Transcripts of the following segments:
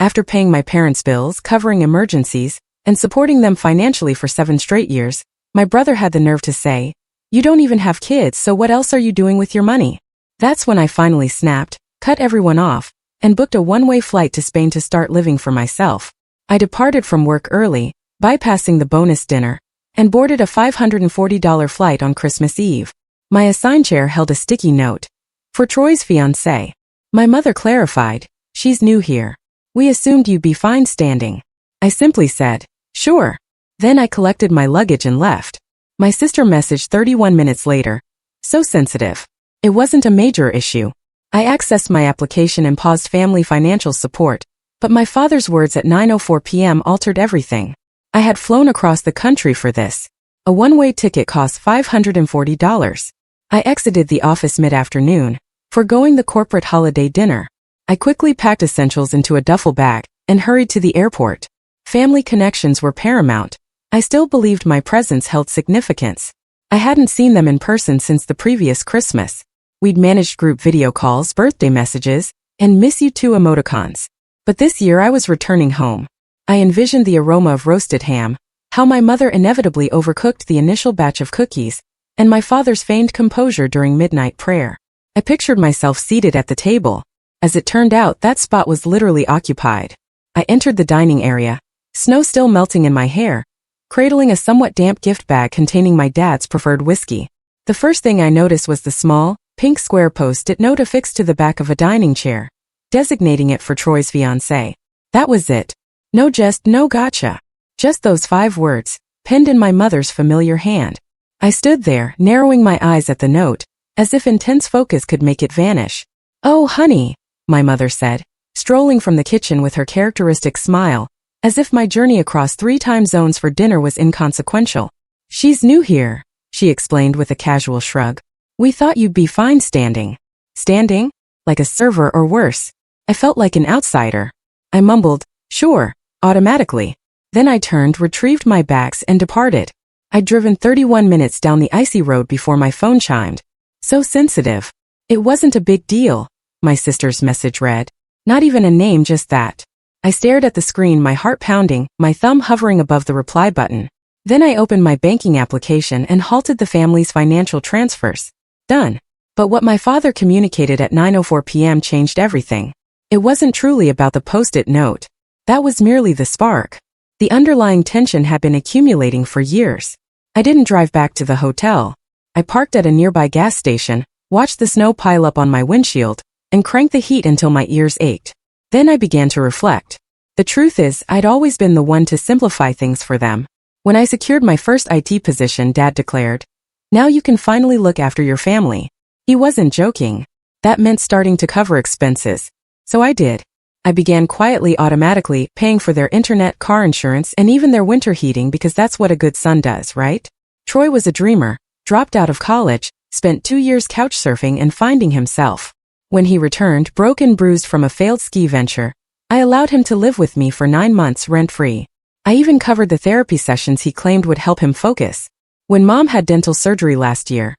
After paying my parents' bills, covering emergencies, and supporting them financially for 7 straight years, my brother had the nerve to say, "You don't even have kids, so what else are you doing with your money?" That's when I finally snapped, cut everyone off, and booked a one-way flight to Spain to start living for myself. I departed from work early, bypassing the bonus dinner, and boarded a $540 flight on Christmas Eve. My assigned chair held a sticky note. For Troy's fiancé. My mother clarified, "She's new here. We assumed you'd be fine standing." I simply said, "Sure." Then I collected my luggage and left. My sister messaged 31 minutes later. "So sensitive." It wasn't a major issue. I accessed my application and paused family financial support, but my father's words at 9:04 p.m. altered everything. I had flown across the country for this. A one-way ticket cost $540. I exited the office mid-afternoon, foregoing the corporate holiday dinner. I quickly packed essentials into a duffel bag and hurried to the airport. Family connections were paramount. I still believed my presence held significance. I hadn't seen them in person since the previous Christmas. We'd managed group video calls, birthday messages, and miss you too emoticons. But this year I was returning home. I envisioned the aroma of roasted ham, how my mother inevitably overcooked the initial batch of cookies, and my father's feigned composure during midnight prayer. I pictured myself seated at the table. As it turned out, that spot was literally occupied. I entered the dining area, snow still melting in my hair, cradling a somewhat damp gift bag containing my dad's preferred whiskey. The first thing I noticed was the small, pink square post-it note affixed to the back of a dining chair, designating it for Troy's fiancé. That was it. No jest, no gotcha. Just those 5 words, penned in my mother's familiar hand. I stood there, narrowing my eyes at the note, as if intense focus could make it vanish. "Oh, honey," my mother said, strolling from the kitchen with her characteristic smile, as if my journey across 3 time zones for dinner was inconsequential. "She's new here," she explained with a casual shrug. "We thought you'd be fine standing." Standing? Like a server or worse. I felt like an outsider. I mumbled, "Sure," automatically. Then I turned, retrieved my bags, and departed. I'd driven 31 minutes down the icy road before my phone chimed. So sensitive. "It wasn't a big deal," my sister's message read. "Not even a name, just that." I stared at the screen, my heart pounding, my thumb hovering above the reply button. Then I opened my banking application and halted the family's financial transfers. Done. But what my father communicated at 9:04 p.m. changed everything. It wasn't truly about the post-it note. That was merely the spark. The underlying tension had been accumulating for years. I didn't drive back to the hotel. I parked at a nearby gas station, watched the snow pile up on my windshield, and cranked the heat until my ears ached. Then I began to reflect. The truth is, I'd always been the one to simplify things for them. When I secured my first IT position, Dad declared, "Now you can finally look after your family." He wasn't joking. That meant starting to cover expenses. So I did. I began quietly, automatically, paying for their internet, car insurance, and even their winter heating because that's what a good son does, right? Troy was a dreamer, dropped out of college, spent 2 years couch surfing and finding himself. When he returned, broken, bruised from a failed ski venture, I allowed him to live with me for 9 months rent-free. I even covered the therapy sessions he claimed would help him focus. When Mom had dental surgery last year,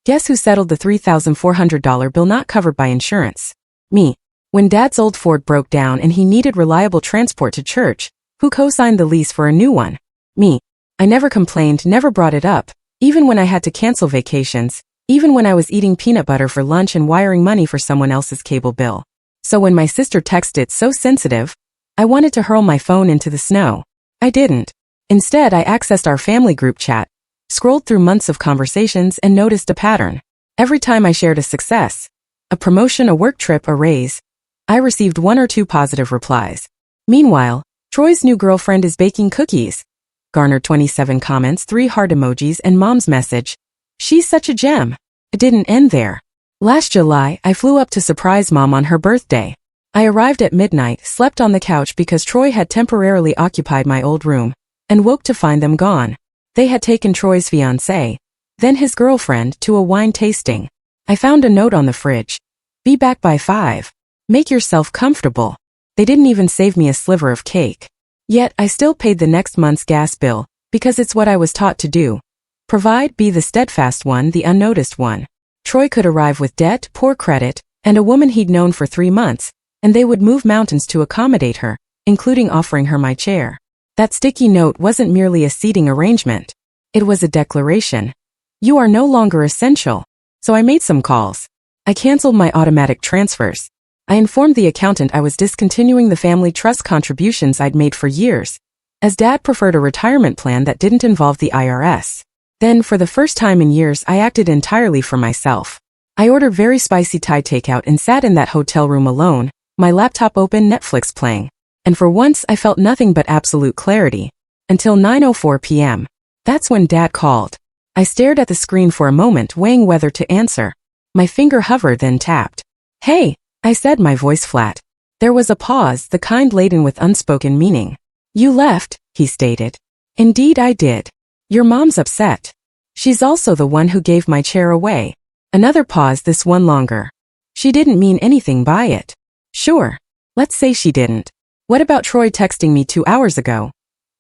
guess who settled the $3,400 bill not covered by insurance? Me. When Dad's old Ford broke down and he needed reliable transport to church, who co-signed the lease for a new one? Me. I never complained, never brought it up, even when I had to cancel vacations, even when I was eating peanut butter for lunch and wiring money for someone else's cable bill. So when my sister texted, "So sensitive," I wanted to hurl my phone into the snow. I didn't. Instead, I accessed our family group chat, scrolled through months of conversations, and noticed a pattern. Every time I shared a success, a promotion, a work trip, a raise, I received 1 or 2 positive replies. Meanwhile, Troy's new girlfriend is baking cookies. Garnered 27 comments, 3 heart emojis, and Mom's message, "She's such a gem." It didn't end there. Last July, I flew up to surprise Mom on her birthday. I arrived at midnight, slept on the couch because Troy had temporarily occupied my old room, and woke to find them gone. They had taken Troy's fiancé, then his girlfriend, to a wine tasting. I found a note on the fridge. "Be back by 5. Make yourself comfortable." They didn't even save me a sliver of cake. Yet, I still paid the next month's gas bill, because it's what I was taught to do. Provide, be the steadfast one, the unnoticed one. Troy could arrive with debt, poor credit, and a woman he'd known for 3 months, and they would move mountains to accommodate her, including offering her my chair. That sticky note wasn't merely a seating arrangement. It was a declaration. You are no longer essential. So I made some calls. I canceled my automatic transfers. I informed the accountant I was discontinuing the family trust contributions I'd made for years, as Dad preferred a retirement plan that didn't involve the IRS. Then, for the first time in years, I acted entirely for myself. I ordered very spicy Thai takeout and sat in that hotel room alone, my laptop open, Netflix playing. And for once I felt nothing but absolute clarity. Until 9:04 p.m. That's when Dad called. I stared at the screen for a moment, weighing whether to answer. My finger hovered, then tapped. Hey, I said, my voice flat. There was a pause, the kind laden with unspoken meaning. You left, he stated. Indeed I did. Your mom's upset. She's also the one who gave my chair away. Another pause, this one longer. She didn't mean anything by it. Sure. Let's say she didn't. What about Troy texting me 2 hours ago,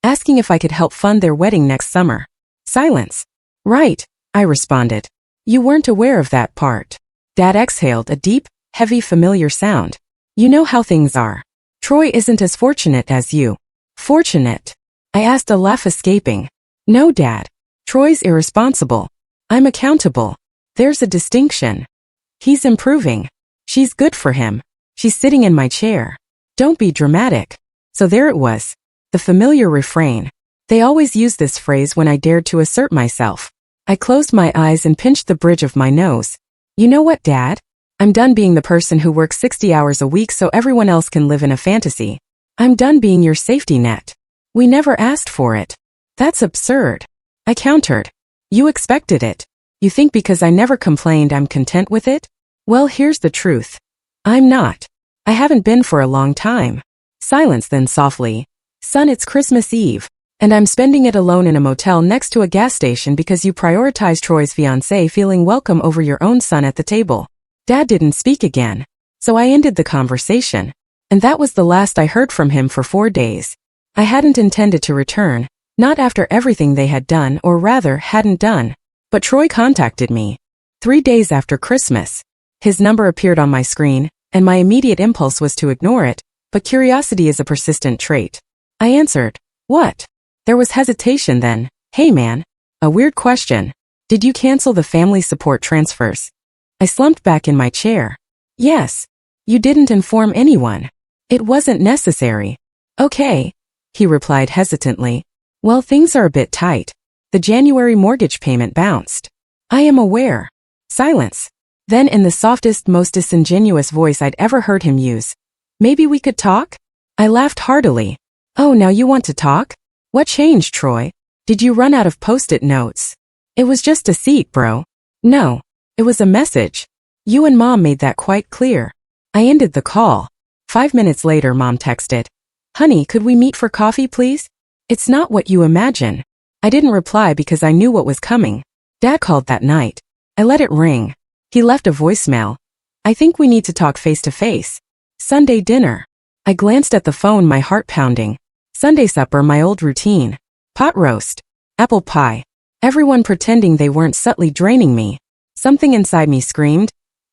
asking if I could help fund their wedding next summer? Silence. Right, I responded. You weren't aware of that part. Dad exhaled, a deep, heavy, familiar sound. You know how things are. Troy isn't as fortunate as you. Fortunate? I asked, a laugh escaping. No, Dad. Troy's irresponsible. I'm accountable. There's a distinction. He's improving. She's good for him. She's sitting in my chair. Don't be dramatic. So there it was. The familiar refrain. They always used this phrase when I dared to assert myself. I closed my eyes and pinched the bridge of my nose. You know what, Dad? I'm done being the person who works 60 hours a week so everyone else can live in a fantasy. I'm done being your safety net. We never asked for it. That's absurd. I countered. You expected it. You think because I never complained I'm content with it? Well, here's the truth. I'm not. I haven't been for a long time. Silence, then softly. Son, it's Christmas Eve, and I'm spending it alone in a motel next to a gas station because you prioritize Troy's fiancé feeling welcome over your own son at the table. Dad didn't speak again, so I ended the conversation. And that was the last I heard from him for 4 days. I hadn't intended to return, not after everything they had done, or rather, hadn't done. But Troy contacted me. 3 days after Christmas. His number appeared on my screen, and my immediate impulse was to ignore it, but curiosity is a persistent trait. I answered. What? There was hesitation then. Hey man. A weird question. Did you cancel the family support transfers? I slumped back in my chair. Yes. You didn't inform anyone. It wasn't necessary. Okay. He replied hesitantly. Well, things are a bit tight. The January mortgage payment bounced. I am aware. Silence. Then in the softest, most disingenuous voice I'd ever heard him use. Maybe we could talk? I laughed heartily. Oh, now you want to talk? What changed, Troy? Did you run out of post-it notes? It was just a seat, bro. No. It was a message. You and Mom made that quite clear. I ended the call. 5 minutes later, Mom texted. Honey, could we meet for coffee, please? It's not what you imagine. I didn't reply because I knew what was coming. Dad called that night. I let it ring. He left a voicemail. I think we need to talk face to face. Sunday dinner. I glanced at the phone, my heart pounding. Sunday supper, my old routine. Pot roast. Apple pie. Everyone pretending they weren't subtly draining me. Something inside me screamed,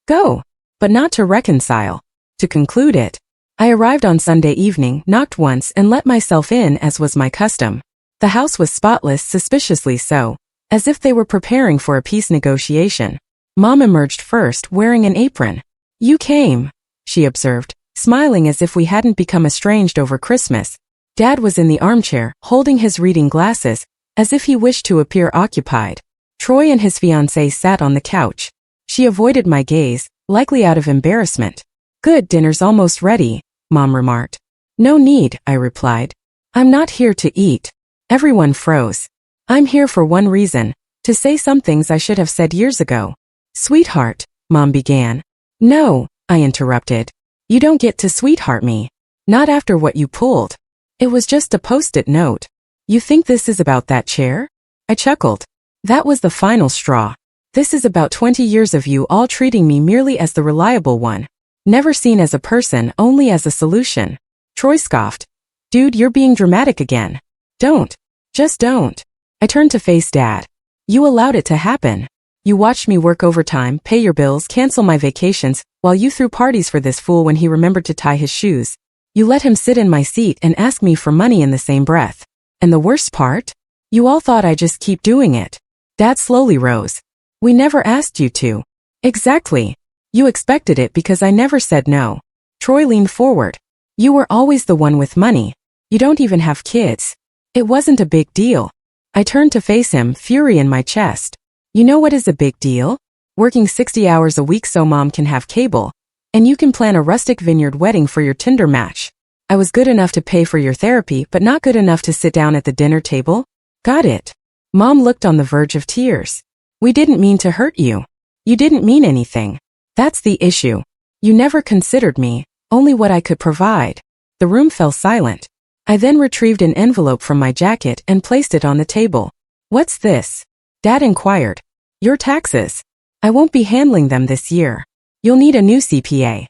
go, but not to reconcile. To conclude it. I arrived on Sunday evening, knocked once and let myself in as was my custom. The house was spotless, suspiciously so, as if they were preparing for a peace negotiation. Mom emerged first, wearing an apron. You came, she observed, smiling as if we hadn't become estranged over Christmas. Dad was in the armchair, holding his reading glasses, as if he wished to appear occupied. Troy and his fiancée sat on the couch. She avoided my gaze, likely out of embarrassment. Good, dinner's almost ready, Mom remarked. No need, I replied. I'm not here to eat. Everyone froze. I'm here for one reason, to say some things I should have said years ago. Sweetheart, Mom began. No, I interrupted. You don't get to sweetheart me. Not after what you pulled. It was just a post-it note. You think this is about that chair? I chuckled. That was the final straw. This is about 20 years of you all treating me merely as the reliable one. Never seen as a person, only as a solution. Troy scoffed. Dude, you're being dramatic again. Don't. Just don't. I turned to face Dad. You allowed it to happen. You watched me work overtime, pay your bills, cancel my vacations, while you threw parties for this fool when he remembered to tie his shoes. You let him sit in my seat and ask me for money in the same breath. And the worst part? You all thought I'd just keep doing it. Dad slowly rose. We never asked you to. Exactly. You expected it because I never said no. Troy leaned forward. You were always the one with money. You don't even have kids. It wasn't a big deal. I turned to face him, fury in my chest. You know what is a big deal? Working 60 hours a week so mom can have cable. And you can plan a rustic vineyard wedding for your Tinder match. I was good enough to pay for your therapy but not good enough to sit down at the dinner table? Got it. Mom looked on the verge of tears. We didn't mean to hurt you. You didn't mean anything. That's the issue. You never considered me, only what I could provide. The room fell silent. I then retrieved an envelope from my jacket and placed it on the table. What's this? Dad inquired. Your taxes. I won't be handling them this year. You'll need a new CPA.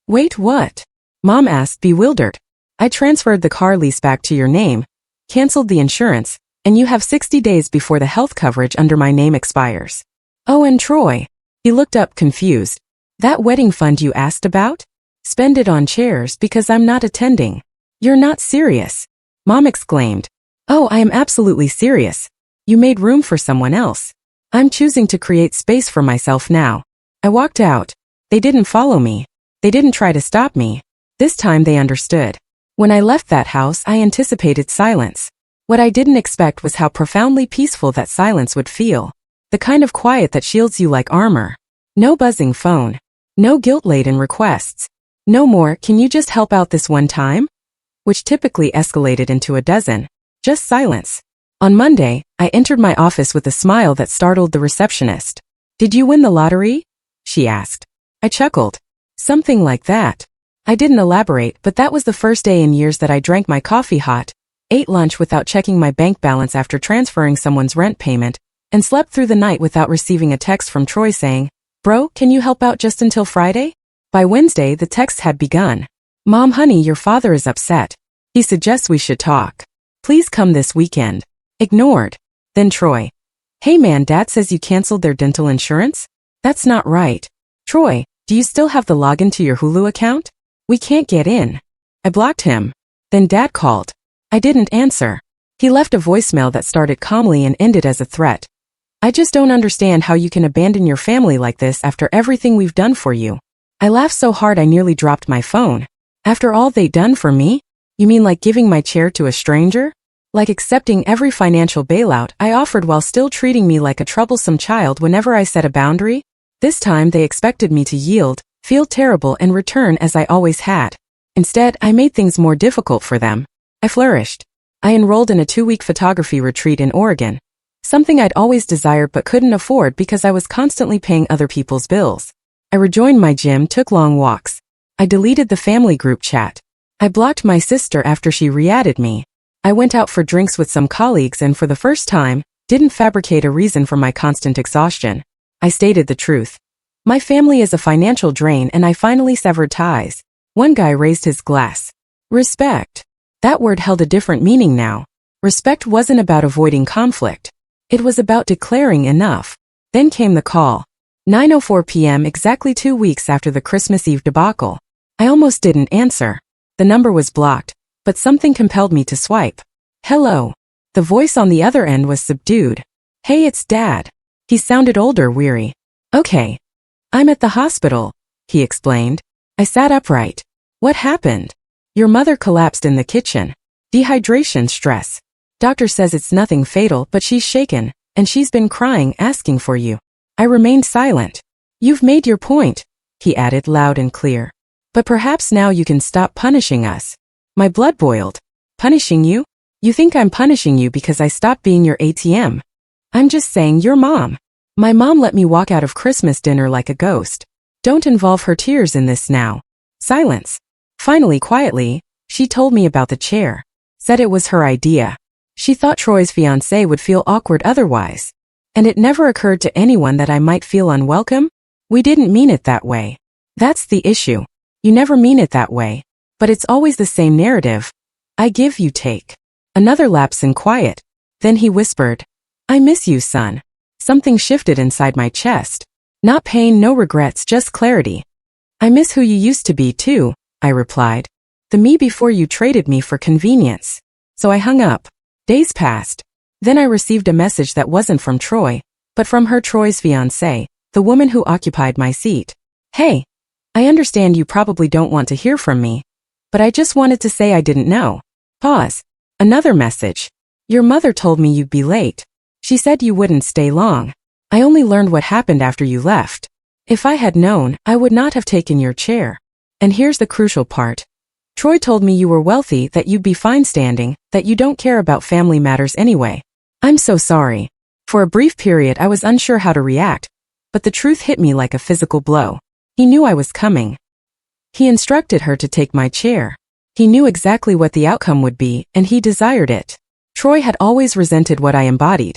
Wait, what? Mom asked, bewildered. I transferred the car lease back to your name, canceled the insurance, and you have 60 days before the health coverage under my name expires. Oh, and Troy. He looked up confused. That wedding fund you asked about? Spend it on chairs because I'm not attending. You're not serious. Mom exclaimed. Oh, I am absolutely serious. You made room for someone else. I'm choosing to create space for myself now. I walked out. They didn't follow me. They didn't try to stop me. This time they understood. When I left that house, I anticipated silence. What I didn't expect was how profoundly peaceful that silence would feel. The kind of quiet that shields you like armor. No buzzing phone. No guilt-laden requests. No more, can you just help out this one time? Which typically escalated into a dozen. Just silence. On Monday, I entered my office with a smile that startled the receptionist. Did you win the lottery? She asked. I chuckled. Something like that. I didn't elaborate, but that was the first day in years that I drank my coffee hot, ate lunch without checking my bank balance after transferring someone's rent payment, and slept through the night without receiving a text from Troy saying, Bro, can you help out just until Friday? By Wednesday, the texts had begun. Mom, honey, your father is upset. He suggests we should talk. Please come this weekend. Ignored. Then Troy. Hey man, Dad says you canceled their dental insurance? That's not right. Troy, do you still have the login to your Hulu account? We can't get in. I blocked him. Then Dad called. I didn't answer. He left a voicemail that started calmly and ended as a threat. I just don't understand how you can abandon your family like this after everything we've done for you. I laughed so hard I nearly dropped my phone. After all they'd done for me? You mean like giving my chair to a stranger? Like accepting every financial bailout I offered while still treating me like a troublesome child whenever I set a boundary? This time they expected me to yield, feel terrible and return as I always had. Instead, I made things more difficult for them. I flourished. I enrolled in a 2-week photography retreat in Oregon. Something I'd always desired but couldn't afford because I was constantly paying other people's bills. I rejoined my gym, took long walks. I deleted the family group chat. I blocked my sister after she re-added me. I went out for drinks with some colleagues and for the first time, didn't fabricate a reason for my constant exhaustion. I stated the truth. My family is a financial drain and I finally severed ties. One guy raised his glass. Respect. That word held a different meaning now. Respect wasn't about avoiding conflict. It was about declaring enough. Then came the call. 9:04 p.m. exactly 2 weeks after the Christmas Eve debacle. I almost didn't answer. The number was blocked, but something compelled me to swipe. Hello. The voice on the other end was subdued. Hey, it's Dad. He sounded older, weary. Okay. I'm at the hospital, he explained. I sat upright. What happened? Your mother collapsed in the kitchen. Dehydration, stress. Doctor says it's nothing fatal, but she's shaken, and she's been crying, asking for you. I remained silent. You've made your point, he added loud and clear. But perhaps now you can stop punishing us. My blood boiled. Punishing you? You think I'm punishing you because I stopped being your ATM. I'm just saying your mom. My mom let me walk out of Christmas dinner like a ghost. Don't involve her tears in this now. Silence. Finally, quietly, she told me about the chair. Said it was her idea. She thought Troy's fiancé would feel awkward otherwise. And it never occurred to anyone that I might feel unwelcome? We didn't mean it that way. That's the issue. You never mean it that way. But it's always the same narrative. I give, you take. Another lapse in quiet. Then he whispered, I miss you, son. Something shifted inside my chest. Not pain, no regrets, just clarity. I miss who you used to be too, I replied. The me before you traded me for convenience. So I hung up. Days passed. Then I received a message that wasn't from Troy, but from Troy's fiancé, the woman who occupied my seat. Hey, I understand you probably don't want to hear from me, but I just wanted to say I didn't know. Pause. Another message. Your mother told me you'd be late. She said you wouldn't stay long. I only learned what happened after you left. If I had known, I would not have taken your chair. And here's the crucial part. Troy told me you were wealthy, that you'd be fine standing, that you don't care about family matters anyway. I'm so sorry. For a brief period I was unsure how to react, but the truth hit me like a physical blow. He knew I was coming. He instructed her to take my chair. He knew exactly what the outcome would be, and he desired it. Troy had always resented what I embodied.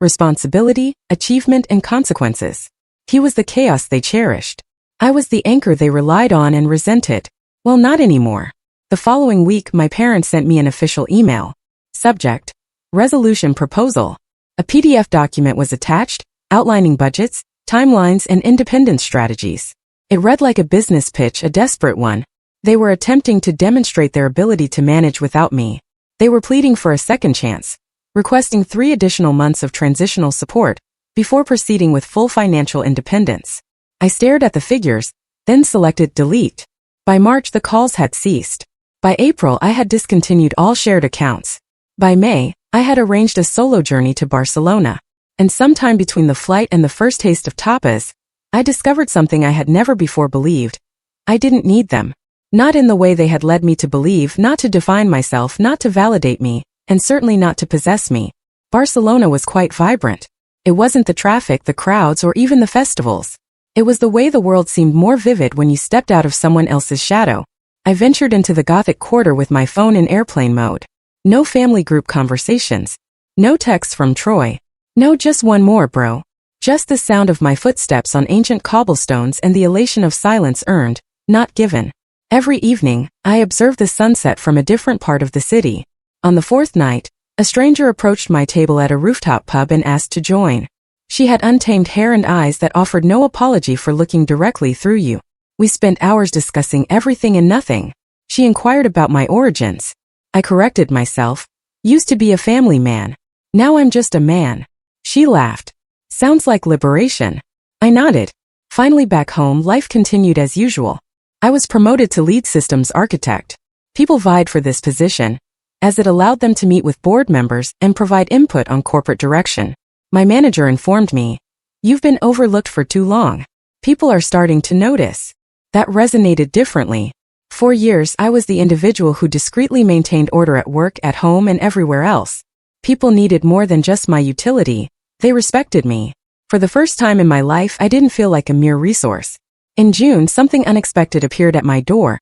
Responsibility, achievement, and consequences. He was the chaos they cherished. I was the anchor they relied on and resented. Well, not anymore. The following week my parents sent me an official email. Subject: Resolution Proposal. A PDF document was attached, outlining budgets, timelines, and independence strategies. It read like a business pitch, a desperate one. They were attempting to demonstrate their ability to manage without me. They were pleading for a second chance, requesting 3 additional months of transitional support before proceeding with full financial independence. I stared at the figures, then selected Delete. By March the calls had ceased. By April I had discontinued all shared accounts. By May, I had arranged a solo journey to Barcelona. And sometime between the flight and the first taste of tapas, I discovered something I had never before believed. I didn't need them. Not in the way they had led me to believe, not to define myself, not to validate me, and certainly not to possess me. Barcelona was quite vibrant. It wasn't the traffic, the crowds, or even the festivals. It was the way the world seemed more vivid when you stepped out of someone else's shadow. I ventured into the Gothic quarter with my phone in airplane mode. No family group conversations. No texts from Troy. No, just one more, bro. Just the sound of my footsteps on ancient cobblestones and the elation of silence earned, not given. Every evening, I observed the sunset from a different part of the city. On the 4th night, a stranger approached my table at a rooftop pub and asked to join. She had untamed hair and eyes that offered no apology for looking directly through you. We spent hours discussing everything and nothing. She inquired about my origins. I corrected myself. Used to be a family man. Now I'm just a man. She laughed. Sounds like liberation. I nodded. Finally back home, life continued as usual. I was promoted to lead systems architect. People vied for this position, as it allowed them to meet with board members and provide input on corporate direction. My manager informed me, "You've been overlooked for too long. People are starting to notice." That resonated differently. For years, I was the individual who discreetly maintained order at work, at home, and everywhere else. People needed more than just my utility. They respected me. For the first time in my life, I didn't feel like a mere resource. In June, something unexpected appeared at my door.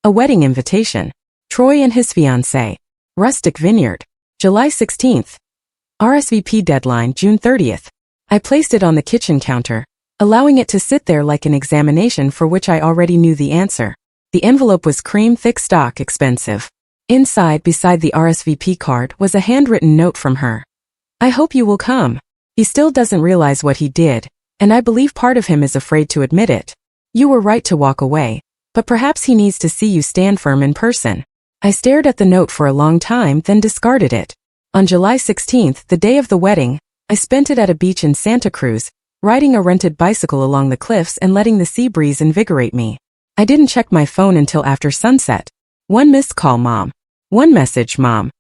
A wedding invitation. Troy and his fiancée. Rustic Vineyard. July 16th. RSVP deadline June 30th. I placed it on the kitchen counter, allowing it to sit there like an examination for which I already knew the answer. The envelope was cream thick stock, expensive. Inside, beside the RSVP card, was a handwritten note from her. "I hope you will come." He still doesn't realize what he did, and I believe part of him is afraid to admit it. You were right to walk away, but perhaps he needs to see you stand firm in person. I stared at the note for a long time, then discarded it. On July 16th, the day of the wedding, I spent it at a beach in Santa Cruz, riding a rented bicycle along the cliffs and letting the sea breeze invigorate me. I didn't check my phone until after sunset. One missed call, Mom. One message, Mom.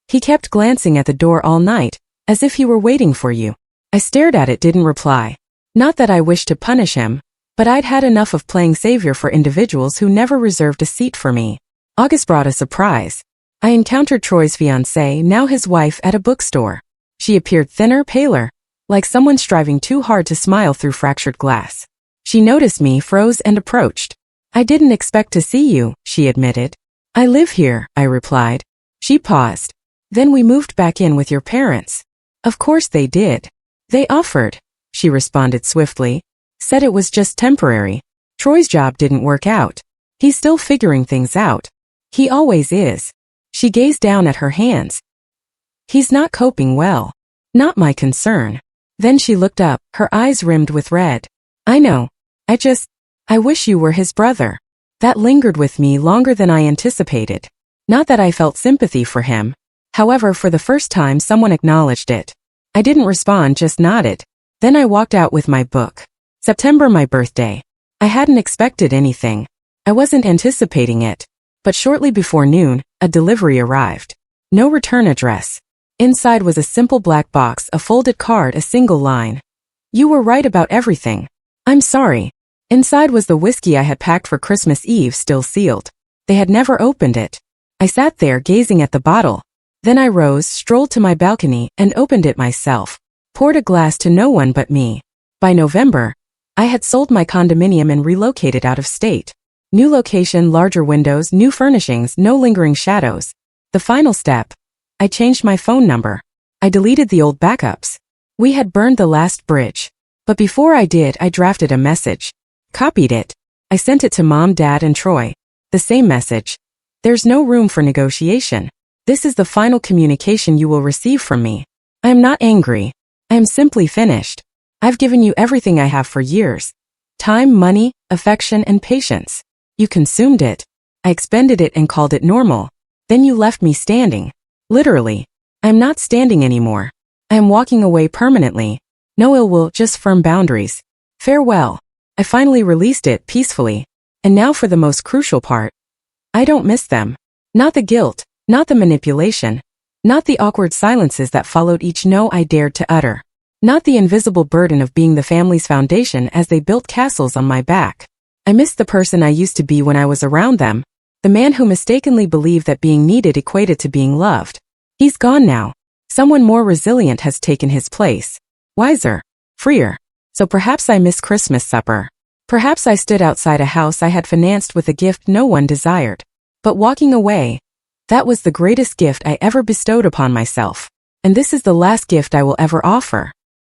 He kept glancing at the door all night, as if he were waiting for you. I stared at it, didn't reply. Not that I wished to punish him, but I'd had enough of playing savior for individuals who never reserved a seat for me. August brought a surprise. I encountered Troy's fiancée, now his wife, at a bookstore. She appeared thinner, paler, like someone striving too hard to smile through fractured glass. She noticed me, froze, and approached. "I didn't expect to see you," she admitted. "I live here," I replied. She paused. "Then we moved back in with your parents." "Of course they did. They offered," she responded swiftly. "Said it was just temporary. Troy's job didn't work out. He's still figuring things out. He always is." She gazed down at her hands. "He's not coping well." "Not my concern." Then she looked up, her eyes rimmed with red. "I know. I wish you were his brother." That lingered with me longer than I anticipated. Not that I felt sympathy for him. However, for the first time someone acknowledged it. I didn't respond, just nodded. Then I walked out with my book. September, my birthday. I hadn't expected anything. I wasn't anticipating it. But shortly before noon, a delivery arrived. No return address. Inside was a simple black box, a folded card, a single line. You were right about everything. I'm sorry. Inside was the whiskey I had packed for Christmas Eve, still sealed. They had never opened it. I sat there gazing at the bottle. Then I rose, strolled to my balcony, and opened it myself. Poured a glass to no one but me. By November, I had sold my condominium and relocated out of state. New location, larger windows, new furnishings, no lingering shadows. The final step. I changed my phone number. I deleted the old backups. We had burned the last bridge. But before I did, I drafted a message. Copied it. I sent it to Mom, Dad, and Troy. The same message. There's no room for negotiation. This is the final communication you will receive from me. I am not angry. I am simply finished. I've given you everything I have for years. Time, money, affection, and patience. You consumed it. I expended it and called it normal. Then you left me standing. Literally. I am not standing anymore. I am walking away permanently. No ill will, just firm boundaries. Farewell. I finally released it peacefully. And now for the most crucial part. I don't miss them. Not the guilt, not the manipulation, not the awkward silences that followed each no I dared to utter. Not the invisible burden of being the family's foundation as they built castles on my back. I missed the person I used to be when I was around them, the man who mistakenly believed that being needed equated to being loved. He's gone now. Someone more resilient has taken his place. Wiser. Freer. So perhaps I miss Christmas supper. Perhaps I stood outside a house I had financed with a gift no one desired. But walking away, that was the greatest gift I ever bestowed upon myself. And this is the last gift I will ever offer.